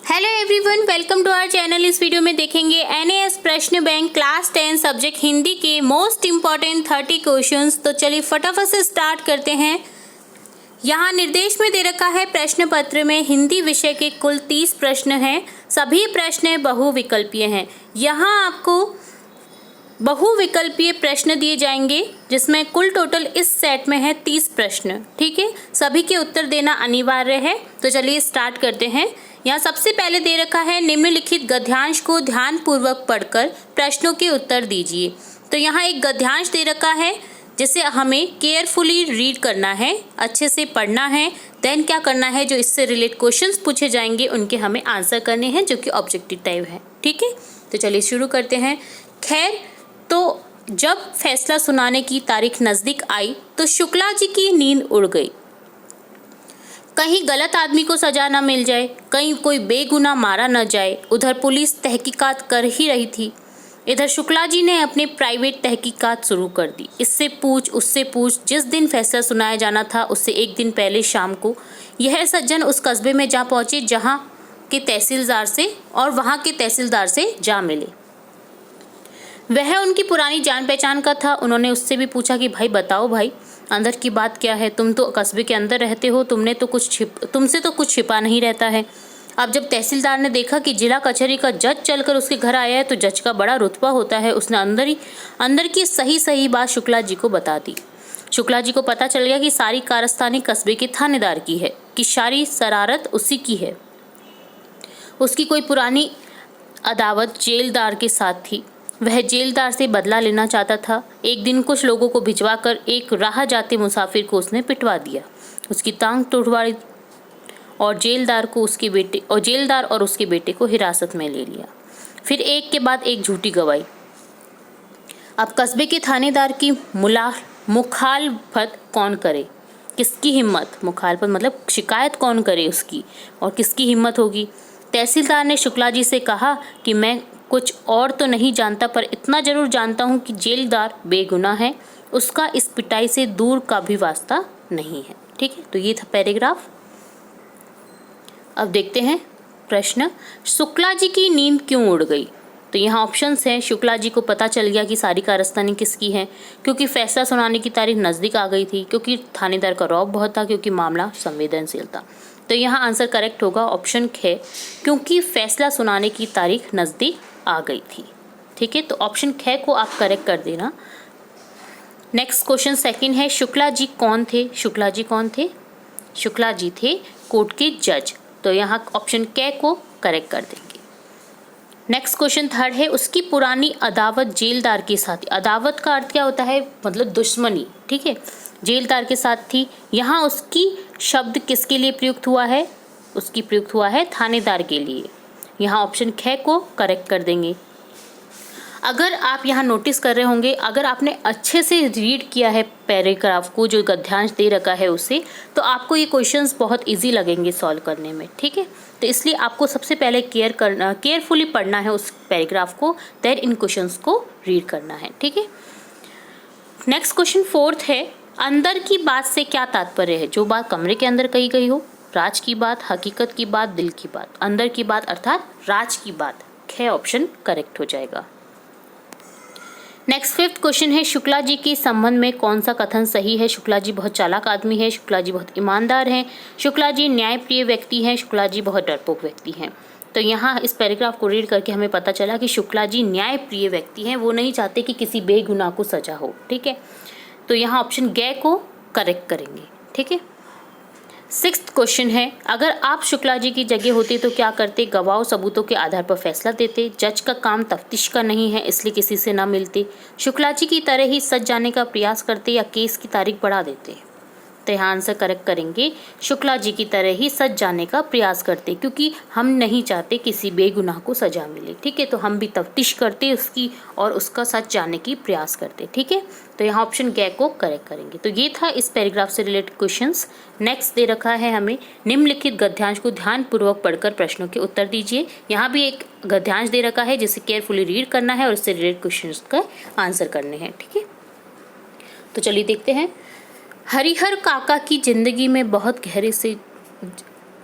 Hello everyone, welcome to our channel. इस video में देखेंगे एनएएस प्रश्न बैंक क्लास 10 सब्जेक्ट हिंदी के मोस्ट इम्पॉर्टेंट 30 क्वेश्चंस। तो चलिए फटाफट से स्टार्ट करते हैं। यहाँ निर्देश में दे रखा है प्रश्न पत्र में हिंदी विषय के कुल 30 प्रश्न हैं। सभी प्रश्न बहुविकल्पीय हैं। यहाँ आपको बहुविकल्पीय प्रश्न दिए जाएंगे जिसमें कुल टोटल इस सेट में है 30 प्रश्न। ठीक है, सभी के उत्तर देना अनिवार्य है। तो चलिए स्टार्ट करते हैं। यहाँ सबसे पहले दे रखा है निम्नलिखित गद्यांश को ध्यानपूर्वक पढ़कर प्रश्नों के उत्तर दीजिए। तो यहाँ एक गद्यांश दे रखा है जिसे हमें केयरफुली रीड करना है, अच्छे से पढ़ना है। देन क्या करना है, जो इससे रिलेटेड क्वेश्चंस पूछे जाएंगे उनके हमें आंसर करने हैं जो कि ऑब्जेक्टिव टाइप है। ठीक है, तो चलिए शुरू करते हैं। खैर, तो जब फैसला सुनाने की तारीख नज़दीक आई तो शुक्ला जी की नींद उड़ गई। कहीं गलत आदमी को सजा न मिल जाए, कहीं कोई बेगुनाह मारा न जाए। उधर पुलिस तहकीकात कर ही रही थी, इधर शुक्ला जी ने अपने प्राइवेट तहकीकात शुरू कर दी। इससे पूछ उससे पूछ। जिस दिन फैसला सुनाया जाना था उससे एक दिन पहले शाम को यह सज्जन उस कस्बे में जा पहुंचे जहां के तहसीलदार से और वहां के तहसीलदार से जा मिले। वह उनकी पुरानी जान पहचान का था। उन्होंने उससे भी पूछा कि भाई बताओ भाई, अंदर की बात क्या है? तुम तो कस्बे के अंदर रहते हो, तुमसे तो कुछ छिपा नहीं रहता है। अब जब तहसीलदार ने देखा कि जिला कचहरी का जज चलकर उसके घर आया है तो जज का बड़ा रुतबा होता है, उसने अंदर की सही बात शुक्ला जी को बता दी। शुक्ला जी को पता चल गया कि सारी कारस्तानी कस्बे के थानेदार की है, कि सारी शरारत उसी की है। उसकी कोई पुरानी अदावत जेलदार के साथ थी। वह जेलदार से बदला लेना चाहता था। एक दिन कुछ लोगों को भिजवाकर एक राह जाते मुसाफिर को उसने पिटवा दिया, उसकी टांग तोड़वाई और जेलदार और उसके बेटे को हिरासत में ले लिया। फिर एक के बाद एक झूठी गवाही। अब कस्बे के थानेदार की मुखालफत कौन करे? किसकी हिम्मत? मुखालफत मतलब शिकायत कौन करे उसकी, और किसकी हिम्मत होगी? तहसीलदार ने शुक्ला जी से कहा कि मैं कुछ और तो नहीं जानता, पर इतना जरूर जानता हूँ कि जेलदार बेगुनाह है, उसका इस पिटाई से दूर का भी वास्ता नहीं है। ठीक है, तो ये था पैराग्राफ। अब देखते हैं प्रश्न। शुक्ला जी की नींद क्यों उड़ गई? तो यहाँ ऑप्शंस हैं। शुक्ला जी को पता चल गया कि सारी कारस्तानी किसकी है, क्योंकि फैसला सुनाने की तारीख नज़दीक आ गई थी, क्योंकि थानेदार का रौब बहुत था, क्योंकि मामला संवेदनशील था। तो यहाँ आंसर करेक्ट होगा ऑप्शन ख, क्योंकि फैसला सुनाने की तारीख नज़दीक आ गई थी। ठीक है, तो ऑप्शन ख को आप करेक्ट कर देना। नेक्स्ट क्वेश्चन सेकंड है, शुक्ला जी कौन थे? शुक्ला जी कौन थे? शुक्ला जी थे कोर्ट के जज। तो यहाँ ऑप्शन क को करेक्ट कर देंगे। नेक्स्ट क्वेश्चन थर्ड है, उसकी पुरानी अदावत जेलदार के साथ। अदावत का अर्थ क्या होता है? मतलब दुश्मनी। ठीक है, जेलदार के साथ थी। यहाँ उसकी शब्द किसके लिए प्रयुक्त हुआ है? उसकी प्रयुक्त हुआ है थानेदार के लिए। यहाँ ऑप्शन ख को करेक्ट कर देंगे। अगर आप यहाँ नोटिस कर रहे होंगे, अगर आपने अच्छे से रीड किया है पैराग्राफ को, जो गद्यांश दे रखा है उसे, तो आपको ये क्वेश्चंस बहुत इजी लगेंगे सॉल्व करने में। ठीक है, तो इसलिए आपको सबसे पहले केयरफुली पढ़ना है उस पैराग्राफ को, देन इन क्वेश्चंस को रीड करना है। ठीक है, नेक्स्ट क्वेश्चन फोर्थ है, अंदर की बात से क्या तात्पर्य है? जो बात कमरे के अंदर कही गई हो, राज की बात, हकीकत की बात, दिल की बात। अंदर की बात अर्थात राज की बात। ख ऑप्शन करेक्ट हो जाएगा। नेक्स्ट फिफ्थ क्वेश्चन है, शुक्ला जी के संबंध में कौन सा कथन सही है? शुक्ला जी बहुत चालाक आदमी है, शुक्ला जी बहुत ईमानदार हैं, शुक्ला जी न्यायप्रिय व्यक्ति हैं, शुक्ला जी बहुत डरपोक व्यक्ति हैं। तो यहाँ इस पैराग्राफ को रीड करके हमें पता चला कि शुक्ला जी न्यायप्रिय व्यक्ति हैं, वो नहीं चाहते कि किसी बेगुनाह को सजा हो। ठीक है, तो यहाँ ऑप्शन ग को करेक्ट करेंगे। ठीक है, सिक्स्थ क्वेश्चन है, अगर आप शुक्ला जी की जगह होते तो क्या करते? गवाह सबूतों के आधार पर फैसला देते। जज का काम तफ्तीश का नहीं है, इसलिए किसी से ना मिलते। शुक्ला जी की तरह ही सच जाने का प्रयास करते या केस की तारीख बढ़ा देते। तो यहाँ आंसर करेक्ट करेंगे, शुक्ला जी की तरह ही सच जाने का प्रयास करते, क्योंकि हम नहीं चाहते किसी बेगुनाह को सजा मिले। ठीक है, तो हम भी तफ्तीश करते उसकी और उसका सच जानने की प्रयास करते। ठीक है, तो यहाँ ऑप्शन ग को करेक्ट करेंगे। तो ये था इस पैराग्राफ से रिलेटेड क्वेश्चंस। नेक्स्ट दे रखा है हमें, निम्नलिखित गद्यांश को ध्यानपूर्वक पढ़कर प्रश्नों के उत्तर दीजिए। यहाँ भी एक गद्यांश दे रखा है जिसे केयरफुली रीड करना है और उससे रिलेटेड क्वेश्चंस का आंसर करने हैं। ठीक है, तो चलिए देखते हैं। हरिहर काका की जिंदगी में बहुत गहरे से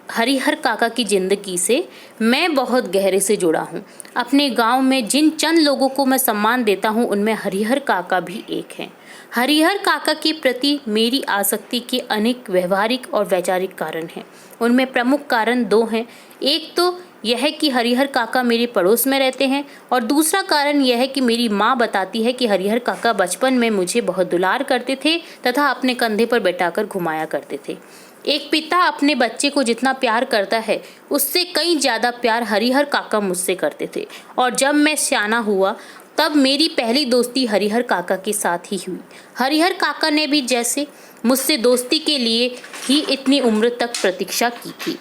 हरिहर काका की जिंदगी से मैं बहुत गहरे से जुड़ा हूँ। अपने गांव में जिन चंद लोगों को मैं सम्मान देता हूँ उनमें हरिहर काका भी एक हैं। हरिहर काका के प्रति मेरी आसक्ति के अनेक व्यवहारिक और वैचारिक कारण हैं। उनमें प्रमुख कारण दो हैं। एक तो यह है कि हरिहर काका मेरे पड़ोस में रहते हैं और दूसरा कारण यह है कि मेरी माँ बताती है कि हरिहर काका बचपन में मुझे बहुत दुलार करते थे तथा अपने कंधे पर बैठाकर घुमाया करते थे। एक पिता अपने बच्चे को जितना प्यार करता है उससे कई ज़्यादा प्यार हरिहर काका मुझसे करते थे और जब मैं सियाना हुआ तब मेरी पहली दोस्ती हरिहर काका के साथ ही हुई। हरिहर काका ने भी जैसे मुझसे दोस्ती के लिए ही इतनी उम्र तक प्रतीक्षा की थी।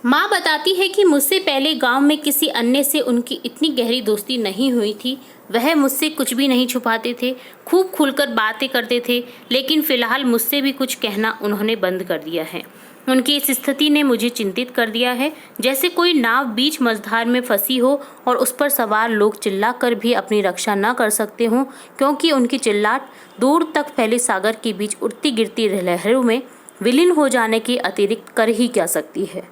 माँ बताती है कि मुझसे पहले गांव में किसी अन्य से उनकी इतनी गहरी दोस्ती नहीं हुई थी। वह मुझसे कुछ भी नहीं छुपाते थे, खूब खुलकर बातें करते थे, लेकिन फिलहाल मुझसे भी कुछ कहना उन्होंने बंद कर दिया है। उनकी इस स्थिति ने मुझे चिंतित कर दिया है, जैसे कोई नाव बीच मझधार में फंसी हो और उस पर सवार लोग चिल्लाकर भी अपनी रक्षा न कर सकते हों, क्योंकि उनकी चिल्लाहट दूर तक फैले सागर के बीच उड़ती गिरती लहरों में विलीन हो जाने के अतिरिक्त कर ही क्या सकती है।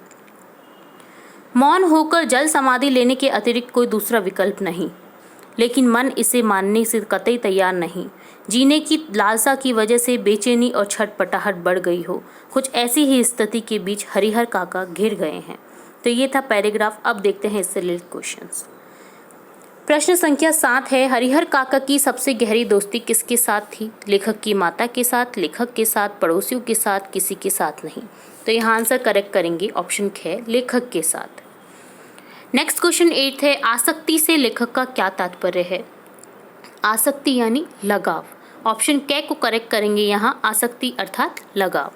मौन होकर जल समाधि लेने के अतिरिक्त कोई दूसरा विकल्प नहीं, लेकिन मन इसे मानने से कतई तैयार नहीं। जीने की लालसा की वजह से बेचैनी और छटपटाहट बढ़ गई हो, कुछ ऐसी ही स्थिति के बीच हरिहर काका घिर गए हैं। तो ये था पैराग्राफ। अब देखते हैं इससे रिलेटेड क्वेश्चंस। प्रश्न संख्या 7 है, हरिहर काका की सबसे गहरी दोस्ती किसके साथ थी? लेखक की माता के साथ, लेखक के साथ, पड़ोसियों के साथ, किसी के साथ नहीं। तो यहाँ आंसर करेक्ट करेंगे ऑप्शन ख, लेखक के साथ। नेक्स्ट क्वेश्चन 8 है, आसक्ति से लेखक का क्या तात्पर्य है? आसक्ति यानी लगाव। ऑप्शन क को करेक्ट करेंगे यहाँ, आसक्ति अर्थात लगाव।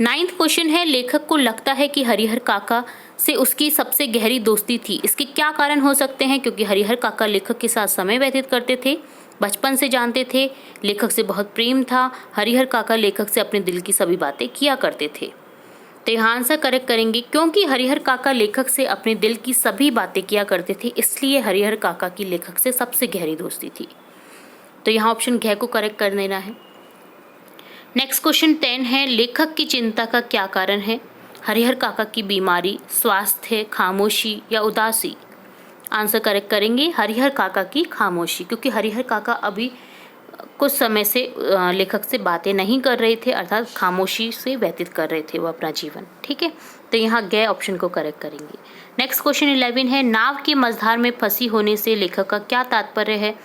9th क्वेश्चन है, लेखक को लगता है कि हरिहर काका से उसकी सबसे गहरी दोस्ती थी। इसके क्या कारण हो सकते हैं? क्योंकि हरिहर काका लेखक के साथ समय व्यतीत करते थे, बचपन से जानते थे, लेखक से बहुत प्रेम था। हरिहर काका लेखक से अपने दिल की सभी बातें किया करते थे। तो यहाँ आंसर करेक्ट करेंगे, क्योंकि हरिहर काका लेखक से अपने दिल की सभी बातें किया करते थे, इसलिए हरिहर काका की लेखक से सबसे गहरी दोस्ती थी। तो यहाँ ऑप्शन घ को करेक्ट कर देना है। नेक्स्ट क्वेश्चन 10 है, लेखक की चिंता का क्या कारण है? हरिहर काका की बीमारी, स्वास्थ्य, खामोशी या उदासी? आंसर करेक्ट करेंगे हरिहर काका की खामोशी, क्योंकि हरिहर काका अभी कुछ समय से लेखक से बातें नहीं कर रहे थे, अर्थात खामोशी से व्यतीत कर रहे थे वो अपना जीवन। ठीक है, तो यहाँ ग ऑप्शन को करेक्ट करेंगे। नेक्स्ट क्वेश्चन 11 है, नाव के मझधार में फंसी होने से लेखक का क्या तात्पर्य है?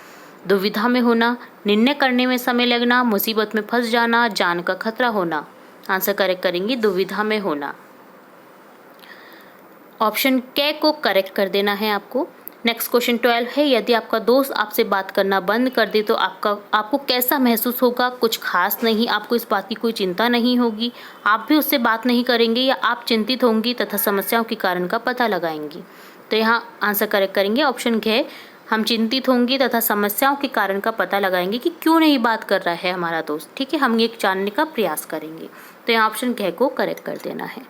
दुविधा में होना, निर्णय करने में समय लगना, मुसीबत में फंस जाना, जान का खतरा होना। आंसर करेक्ट करेंगे दुविधा में होना। ऑप्शन क को करेक्ट कर देना है आपको। नेक्स्ट क्वेश्चन 12 है, यदि आपका दोस्त आपसे बात करना बंद कर दे तो आपको कैसा महसूस होगा? कुछ खास नहीं, आपको इस बात की कोई चिंता नहीं होगी, आप भी उससे बात नहीं करेंगे, या आप चिंतित होंगी तथा समस्याओं के कारण का पता लगाएंगी। तो यहाँ आंसर करेक्ट करेंगे ऑप्शन घ, हम चिंतित होंगे तथा समस्याओं के कारण का पता लगाएंगे कि क्यों नहीं बात कर रहा है हमारा दोस्त। ठीक है, हम ये जानने का प्रयास करेंगे। तो यहाँ ऑप्शन घ को करेक्ट कर देना है।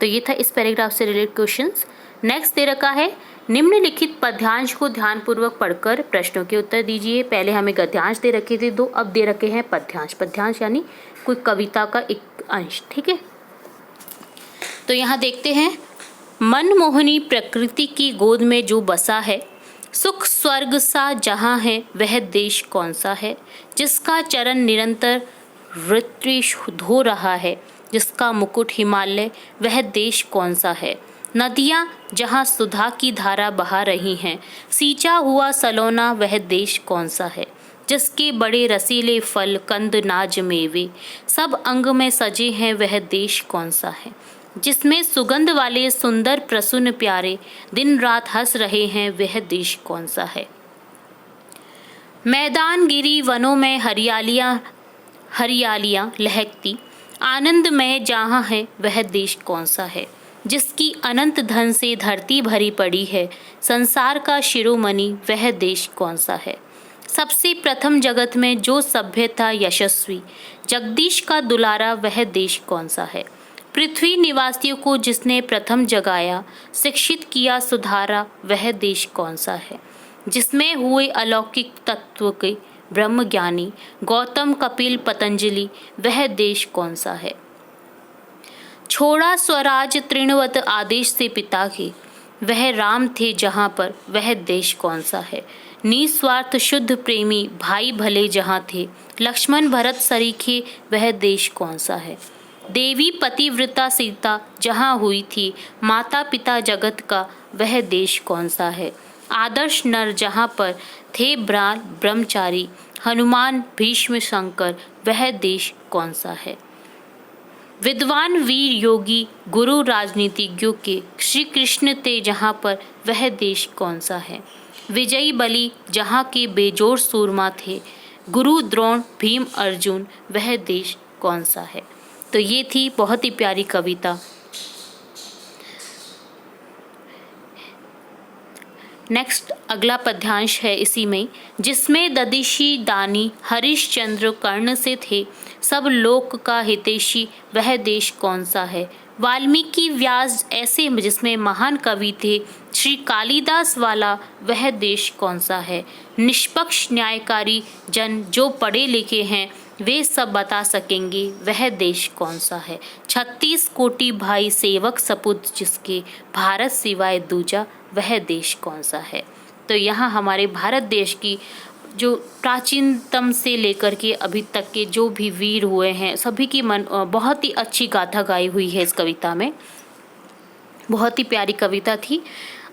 तो ये था इस पैराग्राफ से रिलेटेड क्वेश्चंस। नेक्स्ट दे रखा है, निम्नलिखित पद्यांश को ध्यानपूर्वक पढ़कर प्रश्नों के उत्तर दीजिए। पहले हमें गद्यांश दे रखे थे 2, अब दे रखे हैं पद्यांश। पद्यांश यानी कोई कविता का एक अंश। ठीक है, तो यहाँ देखते हैं, मनमोहनी प्रकृति की गोद में जो बसा है, सुख स्वर्ग सा जहाँ है, वह देश कौन सा है? जिसका चरण निरंतर ऋत्विष धो रहा है, जिसका मुकुट हिमालय, वह देश कौन सा है? नदियाँ जहाँ सुधा की धारा बहा रही हैं, सींचा हुआ सलोना, वह देश कौन सा है? जिसके बड़े रसीले फल, कंद, नाज, मेवे सब अंग में सजे हैं, वह देश कौन सा है? जिसमें सुगंध वाले सुंदर प्रसून प्यारे दिन रात हंस रहे हैं, वह देश कौन सा है? मैदान गिरी वनों में हरियालियाँ हरियालियाँ लहकती, आनंदमय जहाँ है, वह देश कौन सा है? जिसकी अनंत धन से धरती भरी पड़ी है, संसार का शिरोमणि, वह देश कौन सा है? सबसे प्रथम जगत में जो सभ्य था यशस्वी, जगदीश का दुलारा, वह देश कौन सा है? पृथ्वी निवासियों को जिसने प्रथम जगाया, शिक्षित किया, सुधारा, वह देश कौन सा है? जिसमें हुए अलौकिक तत्व के ब्रह्म ज्ञानी, गौतम, कपिल, पतंजलि, वह देश कौन सा है? छोड़ा स्वराज तृणवत आदेश से पिता के, वह राम थे जहाँ पर, वह देश कौन सा है। निस्वार्थ शुद्ध प्रेमी भाई भले जहाँ थे, लक्ष्मण भरत सरीखे, वह देश कौन सा है। देवी पतिव्रता सीता जहाँ हुई थी, माता पिता जगत का, वह देश कौन सा है। आदर्श नर जहाँ पर थे ब्राल ब्रह्मचारी, हनुमान भीष्म शंकर, वह देश कौन सा है। विद्वान वीर योगी गुरु राजनीतिज्ञों के, श्री कृष्ण थे जहाँ पर, वह देश कौन सा है। विजयी बलि जहाँ के बेजोड़ सूरमा थे, गुरु द्रोण भीम अर्जुन, वह देश कौन सा है। तो ये थी बहुत ही प्यारी कविता। नेक्स्ट अगला पद्यांश है इसी में, जिसमें ददिशी दानी हरिश्चंद्र कर्ण से थे, सब लोक का हितैषी, वह देश कौन सा है। वाल्मीकि व्यास ऐसे जिसमें महान कवि थे, श्री कालिदास वाला, वह देश कौन सा है। निष्पक्ष न्यायकारी जन जो पढ़े लिखे हैं, वे सब बता सकेंगे, वह देश कौन सा है। 36 कोटि भाई सेवक सपूत जिसके, भारत सिवाय दूजा, वह देश कौन सा है। तो यहाँ हमारे भारत देश की जो प्राचीनतम से लेकर के अभी तक के जो भी वीर हुए हैं, सभी की बहुत ही अच्छी गाथा गाई हुई है इस कविता में। बहुत ही प्यारी कविता थी।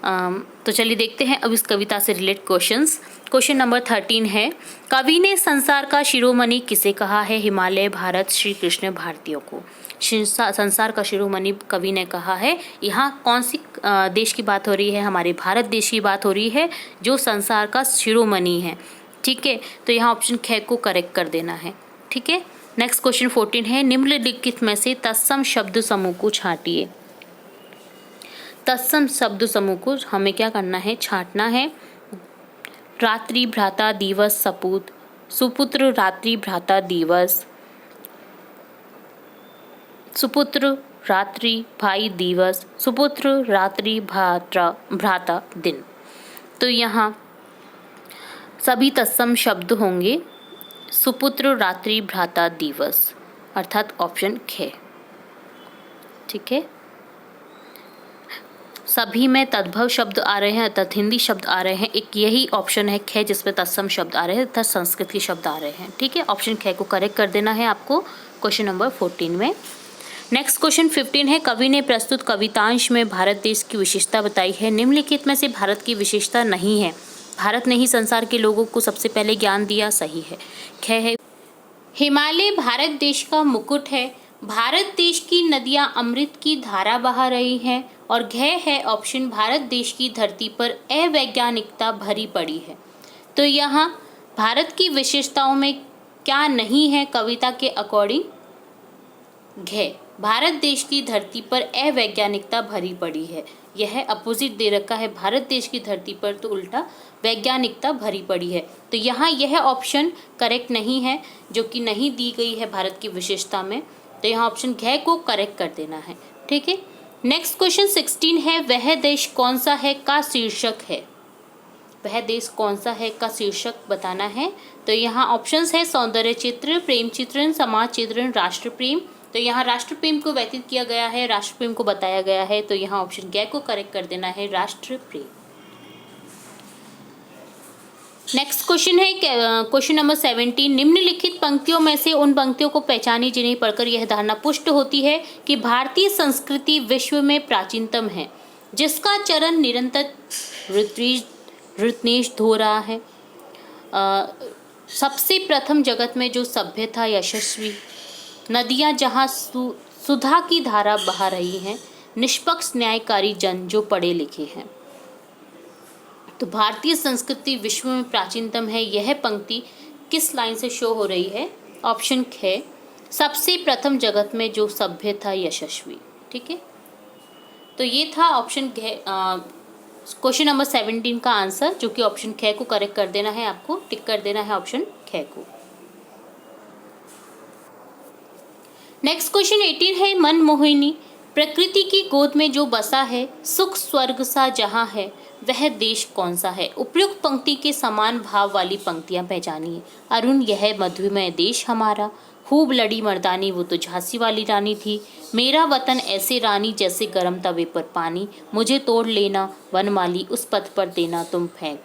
तो चलिए देखते हैं अब इस कविता से रिलेटेड क्वेश्चंस। क्वेश्चन नंबर 13 है, कवि ने संसार का शिरोमणि किसे कहा है। हिमालय, भारत, श्री कृष्ण, भारतीयों को। संसार का शिरोमणि कवि ने कहा है। यहाँ कौन सी देश की बात हो रही है, हमारे भारत देश की बात हो रही है, जो संसार का शिरोमणि है। ठीक है, तो यहाँ ऑप्शन ख को करेक्ट कर देना है। ठीक है, नेक्स्ट क्वेश्चन 14 है, निम्नलिखित में से तत्सम शब्द समूह को छांटिए। तत्सम शब्द समूह को हमें क्या करना है, छांटना है। रात्रि भ्राता दिवस सपूत, सुपुत्र रात्रि भ्राता दिवस, सुपुत्र रात्रि भाई दिवस, सुपुत्र रात्रि भ्राता दिन। तो यहाँ सभी तत्सम शब्द होंगे। सुपुत्र रात्रि भ्राता दिवस अर्थात ऑप्शन ख। ठीक है, सभी में तद्भव शब्द आ रहे हैं अर्थात हिंदी शब्द आ रहे हैं। एक यही ऑप्शन है ख जिसमें तत्सम शब्द आ रहे हैं अर्थात संस्कृत के शब्द आ रहे हैं। ठीक है, ऑप्शन ख को करेक्ट कर देना है आपको क्वेश्चन नंबर 14 में। नेक्स्ट क्वेश्चन 15 है, कवि ने प्रस्तुत कवितांश में भारत देश की विशेषता बताई है। निम्नलिखित में से भारत की विशेषता नहीं है। भारत ने ही संसार के लोगों को सबसे पहले ज्ञान दिया, सही है। ख है, हिमालय भारत देश का मुकुट है। भारत देश की नदियां अमृत की धारा बहा रही हैं। और घ है ऑप्शन, भारत देश की धरती पर अवैज्ञानिकता भरी पड़ी है। तो यहाँ भारत की विशेषताओं में क्या नहीं है कविता के अकॉर्डिंग, घ, भारत देश की धरती पर अवैज्ञानिकता भरी पड़ी है। यह अपोजिट दे रखा है, भारत देश की धरती पर तो उल्टा वैज्ञानिकता भरी पड़ी है। तो यहाँ यह ऑप्शन करेक्ट नहीं है, जो कि नहीं दी गई है भारत की विशेषता में। तो यहाँ ऑप्शन घ को करेक्ट कर देना है। ठीक है, नेक्स्ट क्वेश्चन 16 है, वह देश कौन सा है का शीर्षक है। वह देश कौन सा है का शीर्षक बताना है। तो यहाँ ऑप्शंस है सौंदर्य चित्र, प्रेम चित्रण, समाज चित्रण, राष्ट्र प्रेम। तो यहाँ राष्ट्र प्रेम को व्यतीत किया गया है, राष्ट्र प्रेम को बताया गया है। तो यहाँ ऑप्शन ग को करेक्ट कर देना है, राष्ट्र प्रेम। नेक्स्ट क्वेश्चन है क्वेश्चन नंबर 17, निम्नलिखित पंक्तियों में से उन पंक्तियों को पहचानी जिन्हें पढ़कर यह धारणा पुष्ट होती है कि भारतीय संस्कृति विश्व में प्राचीनतम है, जिसका चरण निरंतर ऋतनेश धो रहा है। सबसे प्रथम जगत में जो सभ्य था यशस्वी, नदियाँ जहाँ सुधा की धारा बहा रही हैं, निष्पक्ष न्यायकारी जन जो पढ़े लिखे हैं। तो भारतीय संस्कृति विश्व में प्राचीनतम है, यह पंक्ति किस लाइन से शो हो रही है। ऑप्शन ख, सबसे प्रथम जगत में जो सभ्य था यशस्वी। ठीक है, तो ये था ऑप्शन क्वेश्चन नंबर 17 का आंसर, जो कि ऑप्शन ख को करेक्ट कर देना है, आपको टिक कर देना है ऑप्शन ख को। नेक्स्ट क्वेश्चन 18 है, मनमोहिनी प्रकृति की गोद में जो बसा है, सुख स्वर्ग सा जहाँ है, वह देश कौन सा है। उपयुक्त पंक्ति के समान भाव वाली पंक्तियां पहचानिए। अरुण, यह मधुमय देश हमारा, खूब लड़ी मर्दानी वो तो झांसी वाली रानी थी। मेरा वतन ऐसे रानी जैसे गरम तवे पर पानी, मुझे तोड़ लेना वनमाली उस पथ पर देना तुम फेंक।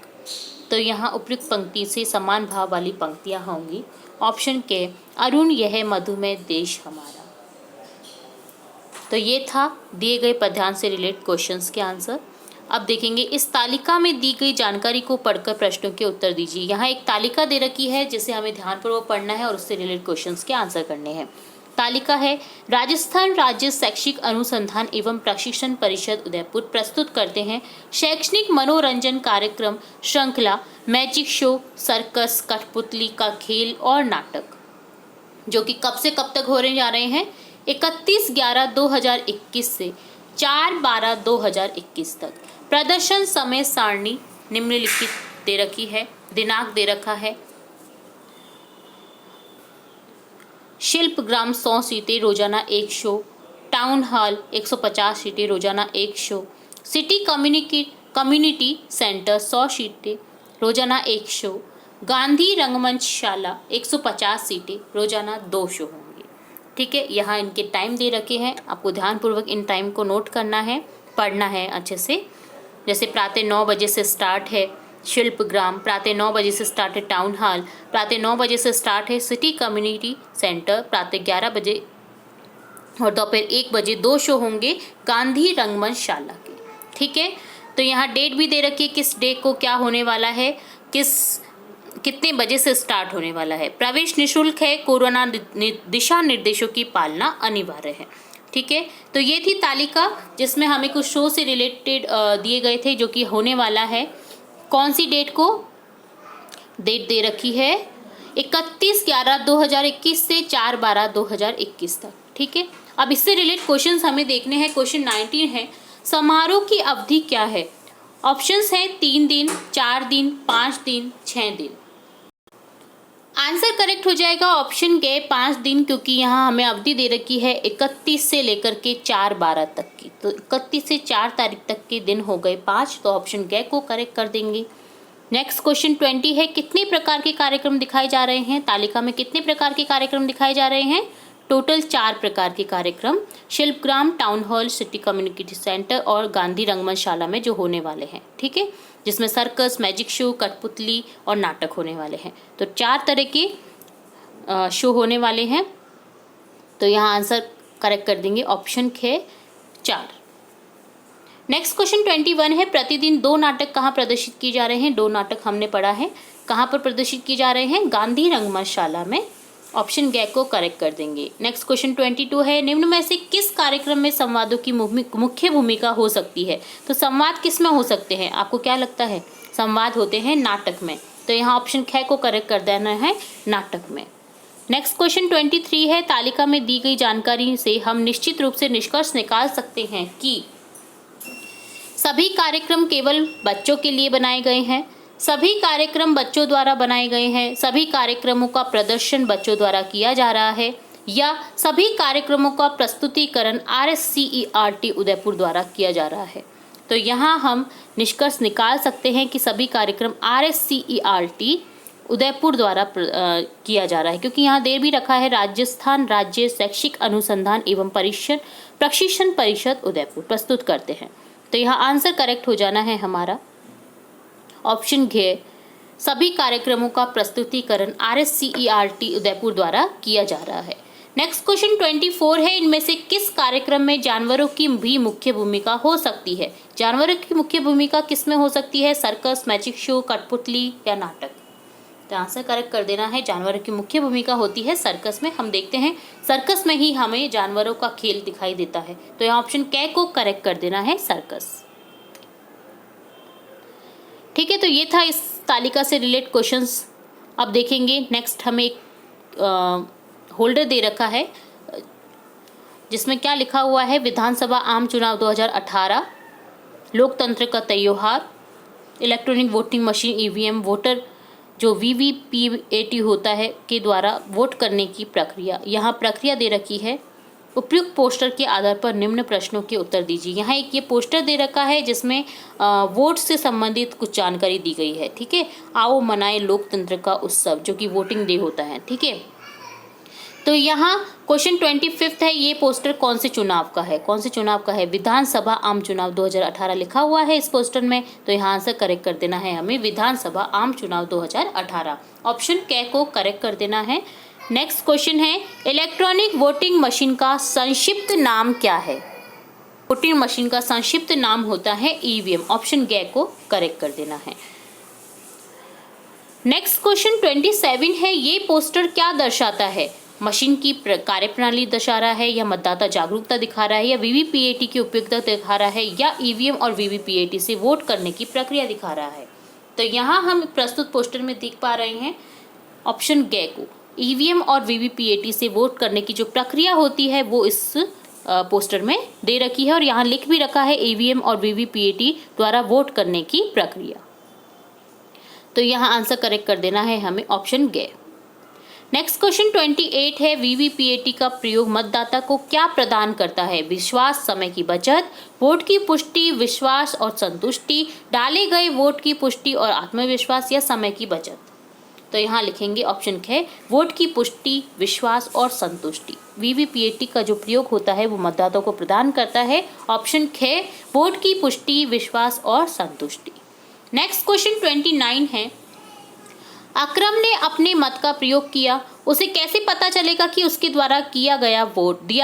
तो यहाँ उपयुक्त पंक्ति से समान भाव वाली पंक्तियाँ होंगी। ऑप्शन के अरुण यह मधुमेह देश हमारा। तो ये था दिए गए पद्यांश से रिलेटेड क्वेश्चंस के आंसर। अब देखेंगे इस तालिका में दी गई जानकारी को पढ़कर प्रश्नों के उत्तर दीजिए। यहाँ एक तालिका दे रखी है जिसे हमें ध्यानपूर्वक पढ़ना है और उससे रिलेटेड क्वेश्चंस के आंसर करने हैं। तालिका है राजस्थान राज्य शैक्षिक अनुसंधान एवं प्रशिक्षण परिषद उदयपुर प्रस्तुत करते हैं शैक्षणिक मनोरंजन कार्यक्रम श्रृंखला मैजिक शो, सर्कस, कठपुतली का खेल और नाटक, जो कि कब से कब तक होने जा रहे हैं 31/11/2021 से 4/12/2021 तक। प्रदर्शन समय सारणी निम्नलिखित दे रखी है, दिनांक दे रखा है। शिल्पग्राम 100 सीटें रोजाना 1 शो, टाउन हॉल 150 सीटें रोजाना 1 शो, सिटी कम्युनिटी सेंटर 100 सीटें रोजाना 1 शो, गांधी रंगमंचशाला 150 सीटें रोजाना 2 शो होंगे। ठीक है, यहाँ इनके टाइम दे रखे हैं, आपको ध्यानपूर्वक इन टाइम को नोट करना है, पढ़ना है अच्छे से। जैसे प्रातः 9 बजे से स्टार्ट है शिल्पग्राम, प्रातः 9 बजे से स्टार्ट है टाउन हॉल, प्रातः 9 बजे से स्टार्ट है सिटी कम्युनिटी सेंटर, प्रातः 11 बजे और दोपहर 1 बजे 2 शो होंगे गांधी रंगमंचशाला के। ठीक है, तो यहाँ डेट भी दे रखी है किस डे को क्या होने वाला है, कितने बजे से स्टार्ट होने वाला है। प्रवेश निःशुल्क है, कोरोना दिशा निर्देशों की पालना अनिवार्य है। ठीक है, तो ये थी तालिका जिसमें हमें कुछ शो से रिलेटेड दिए गए थे जो कि होने वाला है। कौन सी डेट को डेट दे रखी है 31/11/2021 से 4/12/2021 तक। ठीक है, अब इससे रिलेटेड क्वेश्चंस हमें देखने हैं। क्वेश्चन 19 है समारोह की अवधि क्या है। ऑप्शंस हैं 3 दिन, 4 दिन, 5 दिन, 6 दिन। आंसर करेक्ट हो जाएगा ऑप्शन के 5 दिन, क्योंकि यहाँ हमें अवधि दे रखी है 31 से लेकर के 4/12 तक की। तो 31 से 4 तारीख तक के दिन हो गए 5, तो ऑप्शन गे को करेक्ट कर देंगे। नेक्स्ट क्वेश्चन 20 है कितने प्रकार के कार्यक्रम दिखाए जा रहे हैं। तालिका में कितने प्रकार के कार्यक्रम दिखाए जा रहे हैं। टोटल 4 प्रकार के कार्यक्रम Shilpgram, town hall, city community centre और गांधी रंगमंचशाला में जो होने वाले हैं। ठीक है, जिसमें सर्कस, मैजिक शो, कठपुतली और नाटक होने वाले हैं। तो 4 तरह के शो होने वाले हैं। तो यहाँ आंसर करेक्ट कर देंगे ऑप्शन खे 4। नेक्स्ट क्वेश्चन 21 है प्रतिदिन 2 नाटक कहाँ प्रदर्शित किए जा रहे हैं। 2 नाटक हमने पढ़ा है, कहाँ पर प्रदर्शित किए जा रहे हैं, गांधी रंगमंचशाला में। ऑप्शन गे को करेक्ट कर देंगे। नेक्स्ट क्वेश्चन 22 है निम्न में से किस कार्यक्रम में संवादों की मुख्य भूमिका हो सकती है। तो संवाद किस में हो सकते हैं, आपको क्या लगता है। संवाद होते हैं नाटक में, तो यहाँ ऑप्शन खे को करेक्ट कर देना है, नाटक में। नेक्स्ट क्वेश्चन 23 है तालिका में दी गई जानकारी से हम निश्चित रूप से निष्कर्ष निकाल सकते हैं कि सभी कार्यक्रम केवल बच्चों के लिए बनाए गए हैं, सभी कार्यक्रम बच्चों द्वारा बनाए गए हैं, सभी कार्यक्रमों का प्रदर्शन बच्चों द्वारा किया जा रहा है, या सभी कार्यक्रमों का प्रस्तुतिकरण RSCERT उदयपुर द्वारा किया जा रहा है। तो यहाँ हम निष्कर्ष निकाल सकते हैं कि सभी कार्यक्रम RSCERT उदयपुर द्वारा किया जा रहा है, क्योंकि यहाँ दे भी रखा है राजस्थान राज्य शैक्षिक अनुसंधान एवं प्रशिक्षण परिषद उदयपुर प्रस्तुत करते हैं। तो यहाँ आंसर करेक्ट हो जाना है हमारा ऑप्शन घे, सभी कार्यक्रमों का प्रस्तुतिकरण RSCERT उदयपुर द्वारा किया जा रहा है। नेक्स्ट क्वेश्चन 24 है इनमें से किस कार्यक्रम में जानवरों की भी मुख्य भूमिका हो सकती है। जानवरों की मुख्य भूमिका किस में हो सकती है, सर्कस, मैजिक शो, कठपुतली या नाटक। तो आंसर करेक्ट कर देना है, जानवरों की मुख्य भूमिका होती है सर्कस में। हम देखते हैं सर्कस में ही हमें जानवरों का खेल दिखाई देता है, तो यहाँ ऑप्शन कै को करेक्ट कर देना है, सर्कस। ठीक है, तो ये था इस तालिका से रिलेटेड क्वेश्चंस। अब देखेंगे नेक्स्ट हमें एक होल्डर दे रखा है जिसमें क्या लिखा हुआ है, विधानसभा आम चुनाव 2018, लोकतंत्र का त्योहार, electronic voting machine EVM, voter जो VVPAT होता है के द्वारा वोट करने की प्रक्रिया। यहाँ प्रक्रिया दे रखी है, उपयुक्त पोस्टर के आधार पर निम्न प्रश्नों के उत्तर दीजिए। यहाँ एक ये पोस्टर दे रखा है जिसमें वोट से संबंधित कुछ जानकारी दी गई है। ठीक है, आओ मनाएं लोकतंत्र का उत्सव, जो कि वोटिंग डे होता है। ठीक है, तो यहाँ क्वेश्चन 25 है, ये पोस्टर कौन से चुनाव का है? कौन से चुनाव का है? विधानसभा आम चुनाव 2018 लिखा हुआ है इस पोस्टर में, तो यहाँ आंसर करेक्ट कर देना है हमें विधानसभा आम चुनाव 2018। ऑप्शन क को करेक्ट कर देना है। नेक्स्ट क्वेश्चन है, इलेक्ट्रॉनिक वोटिंग मशीन का संक्षिप्त नाम क्या है? वोटिंग मशीन का संक्षिप्त नाम होता है ईवीएम। ऑप्शन ग को करेक्ट कर देना है। नेक्स्ट क्वेश्चन 27 है, ये पोस्टर क्या दर्शाता है? मशीन की कार्यप्रणाली दर्शा रहा है, या मतदाता जागरूकता दिखा रहा है, या वीवीपीएटी की उपयोगिता दिखा रहा है, या ईवीएम और वीवीपीएटी से वोट करने की प्रक्रिया दिखा रहा है? तो यहाँ हम प्रस्तुत पोस्टर में देख पा रहे हैं ऑप्शन ग को, ईवीएम और वीवीपीएटी से वोट करने की जो प्रक्रिया होती है वो इस पोस्टर में दे रखी है, और यहाँ लिख भी रखा है ईवीएम और वीवीपीएटी द्वारा वोट करने की प्रक्रिया। तो यहाँ आंसर करेक्ट कर देना है हमें ऑप्शन ग। नेक्स्ट क्वेश्चन 28 है, वीवीपीएटी का प्रयोग मतदाता को क्या प्रदान करता है? विश्वास, समय की बचत, वोट की पुष्टि, विश्वास और संतुष्टि, डाले गए वोट की पुष्टि और आत्मविश्वास, या समय की बचत? तो यहाँ लिखेंगे ऑप्शन ख, वोट की पुष्टि, विश्वास और संतुष्टि। वीवीपीएटी का जो प्रयोग होता है वो मतदाताओं को प्रदान करता है। ऑप्शन ख, वोट की पुष्टि, विश्वास और संतुष्टि। नेक्स्ट क्वेश्चन 29 है, अक्रम ने अपने मत का प्रयोग किया, उसे कैसे पता चलेगा कि उसके द्वारा दिया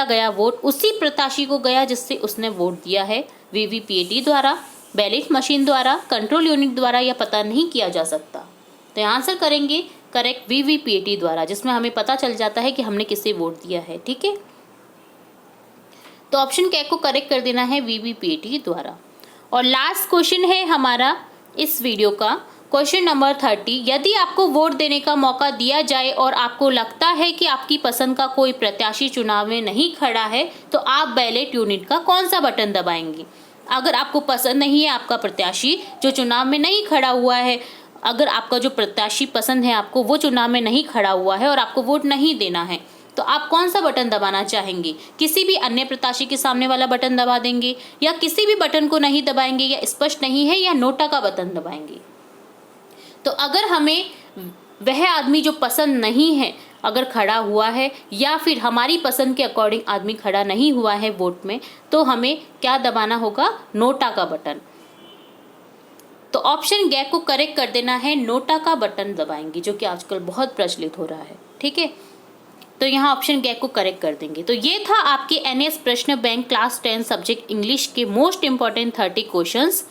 गया वोट उसी प्रत्याशी को गया जिससे उसने वोट दिया है? वीवीपीएटी द्वारा, बैलेट मशीन द्वारा, कंट्रोल यूनिट द्वारा, या पता नहीं किया जा सकता? तो आंसर करेंगे करेक्ट वीवीपीएटी द्वारा, जिसमें हमें पता चल जाता है कि हमने किसे वोट दिया है। ठीक है, तो ऑप्शन क को करेक्ट कर देना है वीवीपीएटी द्वारा। और लास्ट क्वेश्चन है हमारा इस वीडियो का, क्वेश्चन नंबर 30, यदि आपको वोट देने का मौका दिया जाए और आपको लगता है कि आपकी पसंद का कोई प्रत्याशी चुनाव में नहीं खड़ा है, तो आप बैलेट यूनिट का कौन सा बटन दबाएंगे? अगर आपको पसंद नहीं है आपका प्रत्याशी जो चुनाव में नहीं खड़ा हुआ है, अगर आपका जो प्रत्याशी पसंद है आपको वो चुनाव में नहीं खड़ा हुआ है और आपको वोट नहीं देना है, तो आप कौन सा बटन दबाना चाहेंगे? किसी भी अन्य प्रत्याशी के सामने वाला बटन दबा देंगे, या किसी भी बटन को नहीं दबाएंगे, या स्पष्ट नहीं है, या नोटा का बटन दबाएंगे? तो अगर हमें वह आदमी जो पसंद नहीं है अगर खड़ा हुआ है, या फिर हमारी पसंद के अकॉर्डिंग आदमी खड़ा नहीं हुआ है वोट में, तो हमें क्या दबाना होगा? नोटा का बटन। तो ऑप्शन ग को करेक्ट कर देना है, नोटा का बटन दबाएंगे, जो कि आजकल बहुत प्रचलित हो रहा है। ठीक है, तो यहाँ ऑप्शन ग को करेक्ट कर देंगे। तो ये था आपके एनएस प्रश्न बैंक क्लास 10 सब्जेक्ट इंग्लिश के मोस्ट इंपॉर्टेंट 30 क्वेश्चंस।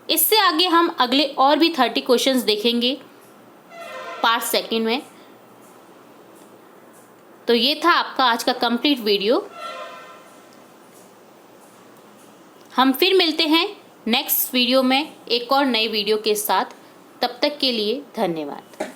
इससे आगे हम अगले और भी 30 क्वेश्चंस देखेंगे पार्ट सेकंड में। तो ये था आपका आज का कंप्लीट वीडियो। हम फिर मिलते हैं नेक्स्ट वीडियो में एक और नई वीडियो के साथ। तब तक के लिए धन्यवाद।